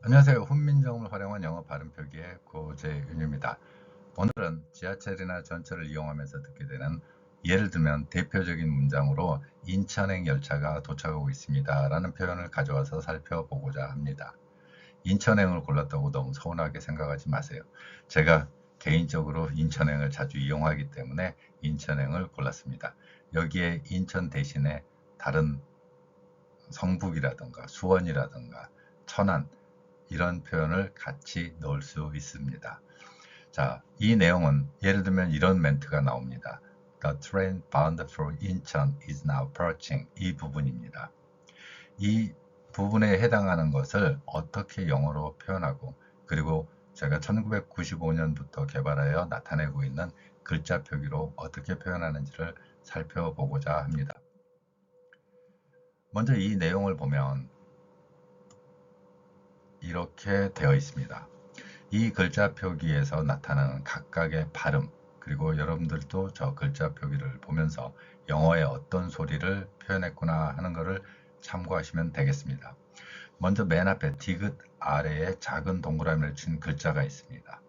안녕하세요. 훈민정음을 활용한 영어 발음 표기의 고재윤입니다. 오늘은 지하철이나 전철을 이용하면서 듣게 되는 예를 들면 대표적인 문장으로 인천행 열차가 도착하고 있습니다 라는 표현을 가져와서 살펴보고자 합니다. 인천행을 골랐다고 너무 서운하게 생각하지 마세요. 제가 개인적으로 인천행을 자주 이용하기 때문에 인천행을 골랐습니다. 여기에 인천 대신에 다른 성북이라든가 수원이라든가 천안 이런 표현을 같이 넣을 수 있습니다. 자, 이 내용은 예를 들면 이런 멘트가 나옵니다. The train bound for Incheon is now approaching. 이 부분입니다. 이 부분에 해당하는 것을 어떻게 영어로 표현하고, 그리고 제가 1995년부터 개발하여 나타내고 있는 글자 표기로 어떻게 표현하는지를 살펴보고자 합니다. 먼저 이 내용을 보면 이렇게 되어 있습니다. 이 글자 표기에서 나타나는 각각의 발음, 그리고 여러분들도 저 글자 표기를 보면서 영어의 어떤 소리를 표현했구나 하는 것을 참고하시면 되겠습니다. 먼저 맨 앞에 디귿 아래에 작은 동그라미를 친 글자가 있습니다.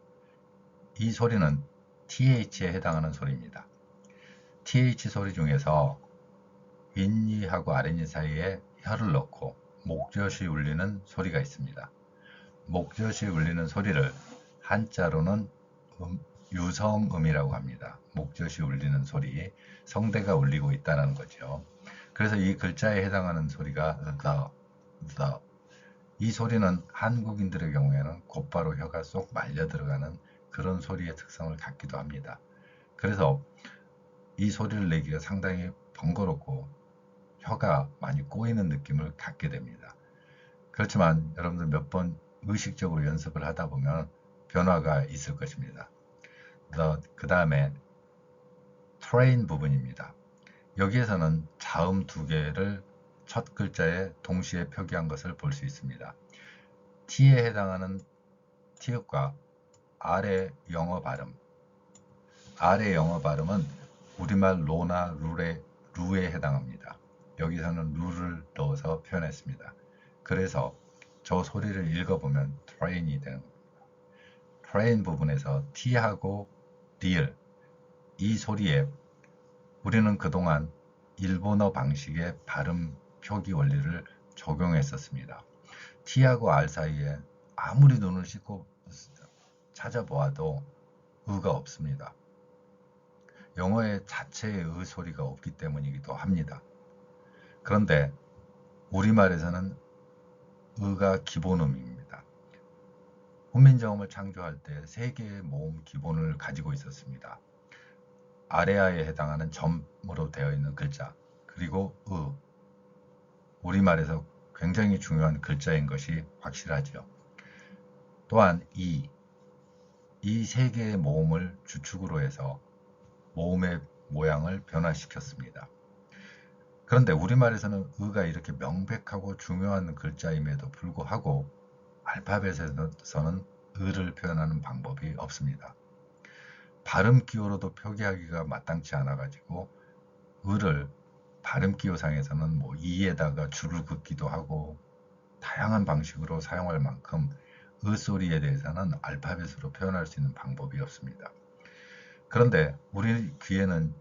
이 소리는 TH에 해당하는 소리입니다. TH 소리 중에서 윗니하고 아랫니 사이에 혀를 넣고 목젖이 울리는 소리가 있습니다. 목젖이 울리는 소리를 한자로는 유성음이라고 합니다. 목젖이 울리는 소리, 성대가 울리고 있다는 거죠. 그래서 이 글자에 해당하는 소리가 the. 이 소리는 한국인들의 경우에는 곧바로 혀가 쏙 말려 들어가는 그런 소리의 특성을 갖기도 합니다. 그래서 이 소리를 내기가 상당히 번거롭고 혀가 많이 꼬이는 느낌을 갖게 됩니다. 그렇지만 여러분들 몇 번 의식적으로 연습을 하다 보면 변화가 있을 것입니다. 그 다음에 train 부분입니다. 여기에서는 자음 두 개를 첫 글자에 동시에 표기한 것을 볼 수 있습니다. T에 해당하는 티읕과 R의 영어 발음. R의 영어 발음은 우리말 로나 루에 해당합니다. 여기서는 루를 넣어서 표현했습니다. 그래서 저 소리를 읽어보면 train이 되는 겁니다. train 부분에서 T하고 D을 이 소리에 우리는 그동안 일본어 방식의 발음 표기 원리를 적용했었습니다. T하고 R 사이에 아무리 눈을 씻고 찾아보아도 의가 없습니다. 영어의 자체의 의 소리가 없기 때문이기도 합니다. 그런데 우리말에서는 의가 기본음입니다. 훈민정음을 창조할 때 세 개의 모음 기본을 가지고 있었습니다. 아래아에 해당하는 점으로 되어 있는 글자, 그리고 우리말에서 굉장히 중요한 글자인 것이 확실하죠. 또한 이 세 개의 모음을 주축으로 해서 모음의 모양을 변화시켰습니다. 그런데 우리말에서는 의가 이렇게 명백하고 중요한 글자임에도 불구하고 알파벳에서는 의를 표현하는 방법이 없습니다. 발음 기호로도 표기하기가 마땅치 않아 가지고 의를 발음 기호상에서는 뭐 이에다가 줄을 긋기도 하고 다양한 방식으로 사용할 만큼 의 소리에 대해서는 알파벳으로 표현할 수 있는 방법이 없습니다. 그런데 우리 귀에는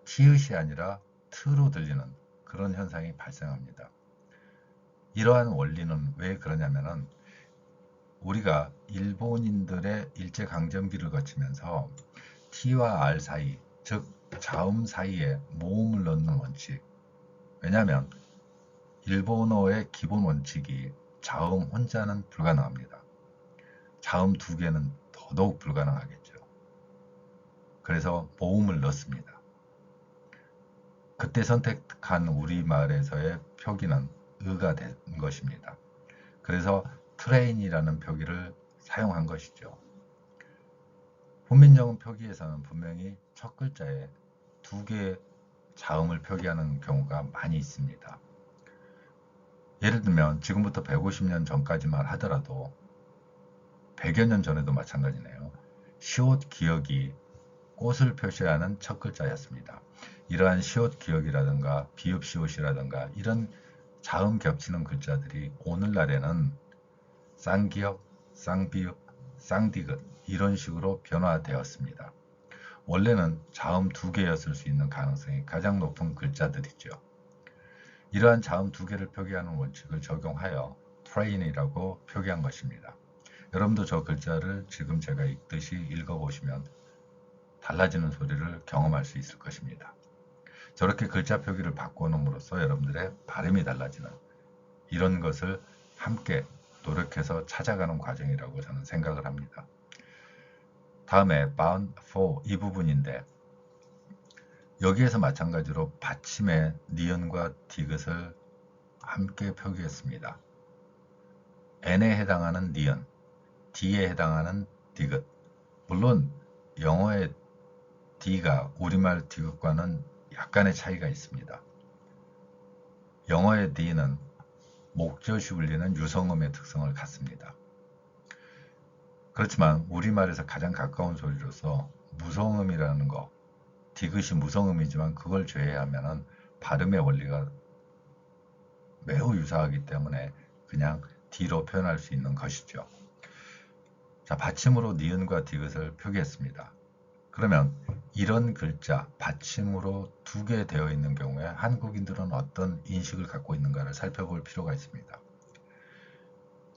티읕이 아니라 트로 들리는 그런 현상이 발생합니다. 이러한 원리는 왜 그러냐면은 우리가 일본인들의 일제강점기를 거치면서 T와 R 사이, 즉 자음 사이에 모음을 넣는 원칙. 왜냐하면 일본어의 기본 원칙이 자음 혼자는 불가능합니다. 자음 두 개는 더더욱 불가능하겠죠. 그래서 모음을 넣습니다. 그때 선택한 우리말에서의 표기는 의가 된 것입니다. 그래서 트레인이라는 표기를 사용한 것이죠. 훈민정음 표기에서는 분명히 첫 글자에 두 개의 자음을 표기하는 경우가 많이 있습니다. 예를 들면 지금부터 150년 전까지만 하더라도 100여 년 전에도 마찬가지네요. 시옷 기역이 꽃을 표시하는 첫 글자였습니다. 이러한 시옷 기역이라든가 비읍 시옷이라든가 이런 자음 겹치는 글자들이 오늘날에는 쌍기역, 쌍비읍, 쌍디귿 이런 식으로 변화되었습니다. 원래는 자음 두 개였을 수 있는 가능성이 가장 높은 글자들이죠. 이러한 자음 두 개를 표기하는 원칙을 적용하여 train이라고 표기한 것입니다. 여러분도 저 글자를 지금 제가 읽듯이 읽어보시면 달라지는 소리를 경험할 수 있을 것입니다. 저렇게 글자 표기를 바꿔놓음으로써 여러분들의 발음이 달라지는 이런 것을 함께 노력해서 찾아가는 과정이라고 저는 생각을 합니다. 다음에 bound for 이 부분인데 여기에서 마찬가지로 받침의 니은과 디귿을 함께 표기했습니다. n에 해당하는 니은, d에 해당하는 디귿. 물론 영어의 d가 우리말 디귿과는 약간의 차이가 있습니다. 영어의 d는 목젖이 울리는 유성음의 특성을 갖습니다. 그렇지만 우리말에서 가장 가까운 소리로서 무성음이라는 거, 디귿이 무성음이지만 그걸 제외하면 발음의 원리가 매우 유사하기 때문에 그냥 D로 표현할 수 있는 것이죠. 자, 받침으로 니은과 디귿을 표기했습니다. 그러면 이런 글자, 받침으로 두 개 되어 있는 경우에 한국인들은 어떤 인식을 갖고 있는가를 살펴볼 필요가 있습니다.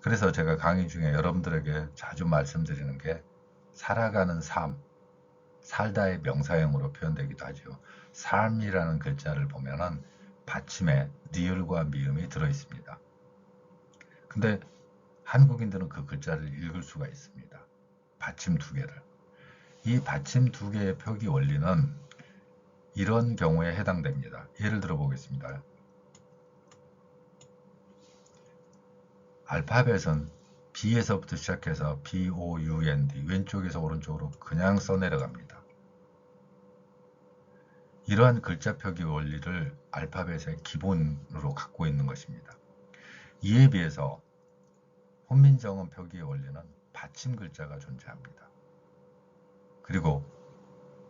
그래서 제가 강의 중에 여러분들에게 자주 말씀드리는 게 살아가는 삶, 살다의 명사형으로 표현되기도 하죠. 삶이라는 글자를 보면은 받침에 리을과 미음이 들어 있습니다. 근데 한국인들은 그 글자를 읽을 수가 있습니다. 받침 두 개를. 이 받침 두 개의 표기 원리는 이런 경우에 해당됩니다. 예를 들어 보겠습니다. 알파벳은 B에서부터 시작해서 B-O-U-N-D 왼쪽에서 오른쪽으로 그냥 써내려갑니다. 이러한 글자 표기 원리를 알파벳의 기본으로 갖고 있는 것입니다. 이에 비해서 훈민정음 표기의 원리는 받침 글자가 존재합니다. 그리고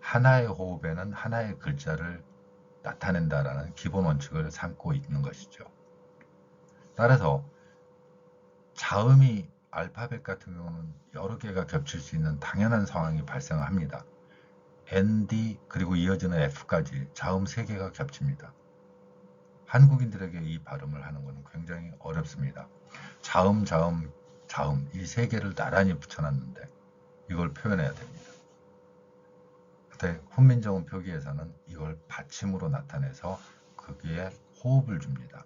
하나의 호흡에는 하나의 글자를 나타낸다라는 기본 원칙을 삼고 있는 것이죠. 따라서 자음이 알파벳 같은 경우는 여러 개가 겹칠 수 있는 당연한 상황이 발생합니다. N, D 그리고 이어지는 F까지 자음 3개가 겹칩니다. 한국인들에게 이 발음을 하는 것은 굉장히 어렵습니다. 자음, 자음, 자음 이 3개를 나란히 붙여놨는데 이걸 표현해야 됩니다. 그때 훈민정음 표기에서는 이걸 받침으로 나타내서 거기에 호흡을 줍니다.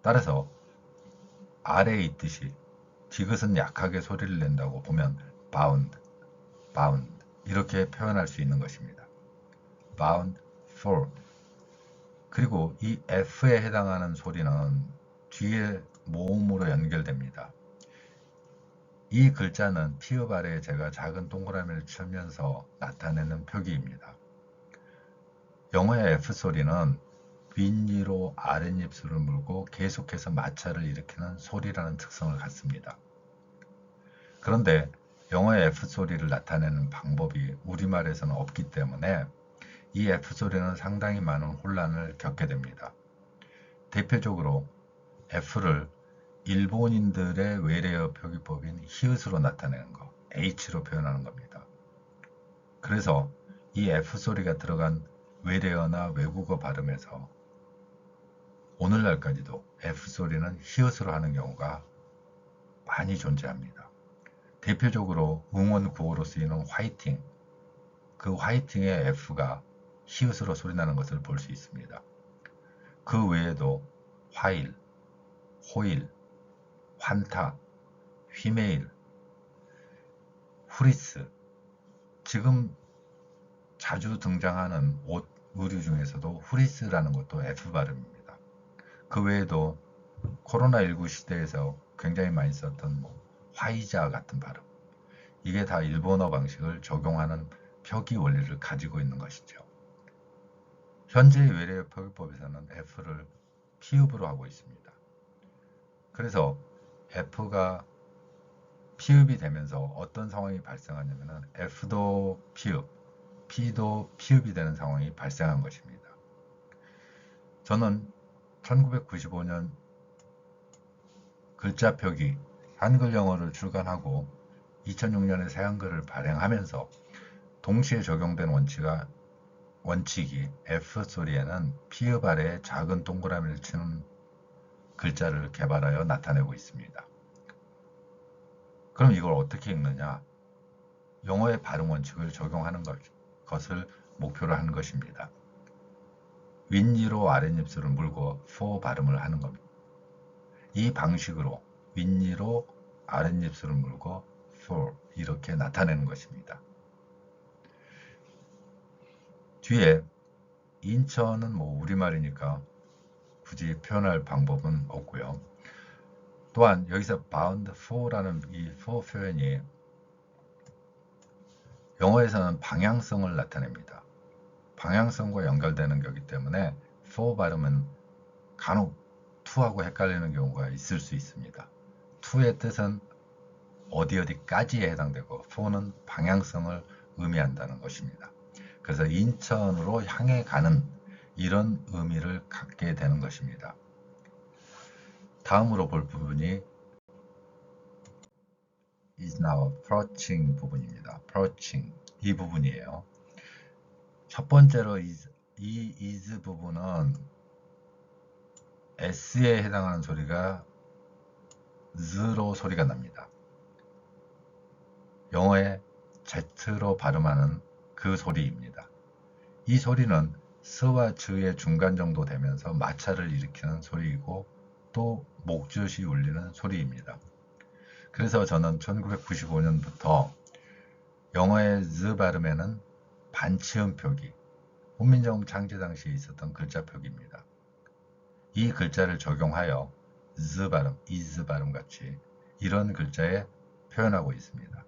따라서 아래에 있듯이 디귿은 약하게 소리를 낸다고 보면 bound, bound 이렇게 표현할 수 있는 것입니다. bound for 그리고 이 F에 해당하는 소리는 뒤에 모음으로 연결됩니다. 이 글자는 피읍 아래에 제가 작은 동그라미를 치면서 나타내는 표기입니다. 영어의 F 소리는 윗니로 아랫입술을 물고 계속해서 마찰을 일으키는 소리라는 특성을 갖습니다. 그런데 영어의 F 소리를 나타내는 방법이 우리말에서는 없기 때문에 이 F 소리는 상당히 많은 혼란을 겪게 됩니다. 대표적으로 F를 일본인들의 외래어 표기법인 히읗으로 나타내는 것, H로 표현하는 겁니다. 그래서 이 F 소리가 들어간 외래어나 외국어 발음에서 오늘날까지도 F 소리는 히읗으로 하는 경우가 많이 존재합니다. 대표적으로 응원 구호로 쓰이는 화이팅, 그 화이팅의 F가 히읗으로 소리나는 것을 볼 수 있습니다. 그 외에도 화일, 호일, 환타, 휘메일, 후리스, 지금 자주 등장하는 옷, 의류 중에서도 후리스라는 것도 F 발음입니다. 그 외에도 코로나19 시대에서 굉장히 많이 썼던 화이자 같은 발음, 이게 다 일본어 방식을 적용하는 표기 원리를 가지고 있는 것이죠. 현재 외래어 표기법에서는 F를 피읍으로 하고 있습니다. 그래서 F가 피읍이 되면서 어떤 상황이 발생하냐면 F도 피읍, P도 피읍이 되는 상황이 발생한 것입니다. 저는 1995년 글자 표기 한글 영어를 출간하고 2006년에 새한글을 발행하면서 동시에 적용된 원칙이 F 소리에는 피읍 아래에 작은 동그라미를 치는 글자를 개발하여 나타내고 있습니다. 그럼 이걸 어떻게 읽느냐? 영어의 발음 원칙을 적용하는 것을 목표로 하는 것입니다. 윗니로 아랫입술을 물고 for 발음을 하는 겁니다. 이 방식으로 윗니로 아랫입술을 물고 for 이렇게 나타내는 것입니다. 뒤에 인천은 뭐 우리말이니까 굳이 표현할 방법은 없고요. 또한 여기서 bound for라는 이 for 표현이 영어에서는 방향성을 나타냅니다. 방향성과 연결되는 거기 때문에 for 발음은 간혹 to하고 헷갈리는 경우가 있을 수 있습니다. to의 뜻은 어디까지에 해당되고 for는 방향성을 의미한다는 것입니다. 그래서 인천으로 향해 가는 이런 의미를 갖게 되는 것입니다. 다음으로 볼 부분이 is now approaching 부분입니다. approaching 이 부분이에요. 첫 번째로 이 is 부분은 s에 해당하는 소리가 z로 소리가 납니다. 영어의 z로 발음하는 그 소리입니다. 이 소리는 스와 즈의 중간 정도 되면서 마찰을 일으키는 소리이고 또 목젖이 울리는 소리입니다. 그래서 저는 1995년부터 영어의 z 발음에는 반치음 표기, 훈민정음 창제 당시에 있었던 글자 표기입니다. 이 글자를 적용하여 z 발음, is 발음 같이 이런 글자에 표현하고 있습니다.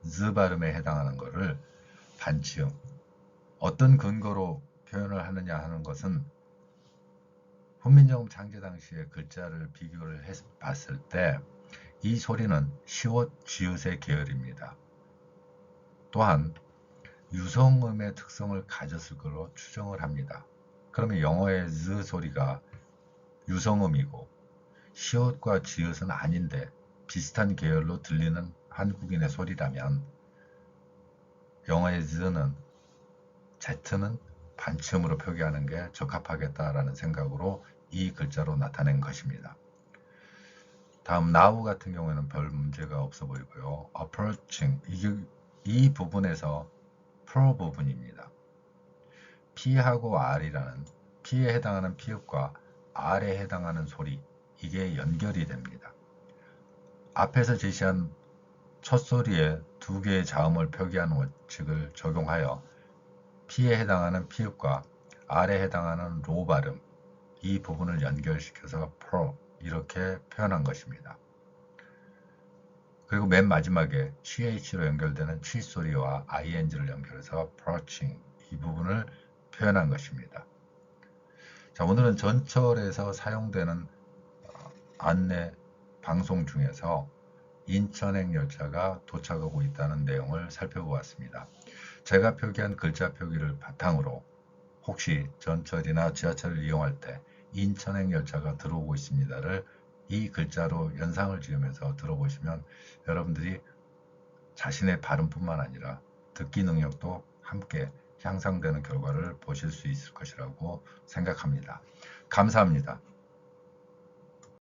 z 발음에 해당하는 것을 반치음, 어떤 근거로 표현을 하느냐 하는 것은 훈민정음 창제 당시에 글자를 비교를 해 봤을 때 이 소리는 시옷, 지읒의 계열입니다. 또한 유성음의 특성을 가졌을 것으로 추정을 합니다. 그러면 영어의 z 소리가 유성음이고 시옷과 지읒은 아닌데 비슷한 계열로 들리는 한국인의 소리라면 영어의 z는 반치음으로 표기하는 게 적합하겠다라는 생각으로 이 글자로 나타낸 것입니다. 다음 now 같은 경우에는 별 문제가 없어 보이고요. approaching 이 부분에서 pro 부분입니다. P하고 R이라는 P에 해당하는 피읍과 R에 해당하는 소리 이게 연결이 됩니다. 앞에서 제시한 첫 소리에 두 개의 자음을 표기하는 원칙을 적용하여 P에 해당하는 피읍과 R에 해당하는 로 발음 이 부분을 연결시켜서 pro 이렇게 표현한 것입니다. 그리고 맨 마지막에 ch로 연결되는 치 소리와 ing를 연결해서 approaching 이 부분을 표현한 것입니다. 자, 오늘은 전철에서 사용되는 안내 방송 중에서 인천행 열차가 도착하고 있다는 내용을 살펴보았습니다. 제가 표기한 글자 표기를 바탕으로 혹시 전철이나 지하철을 이용할 때 인천행 열차가 들어오고 있습니다를 이 글자로 연상을 지으면서 들어보시면 여러분들이 자신의 발음뿐만 아니라 듣기 능력도 함께 향상되는 결과를 보실 수 있을 것이라고 생각합니다. 감사합니다.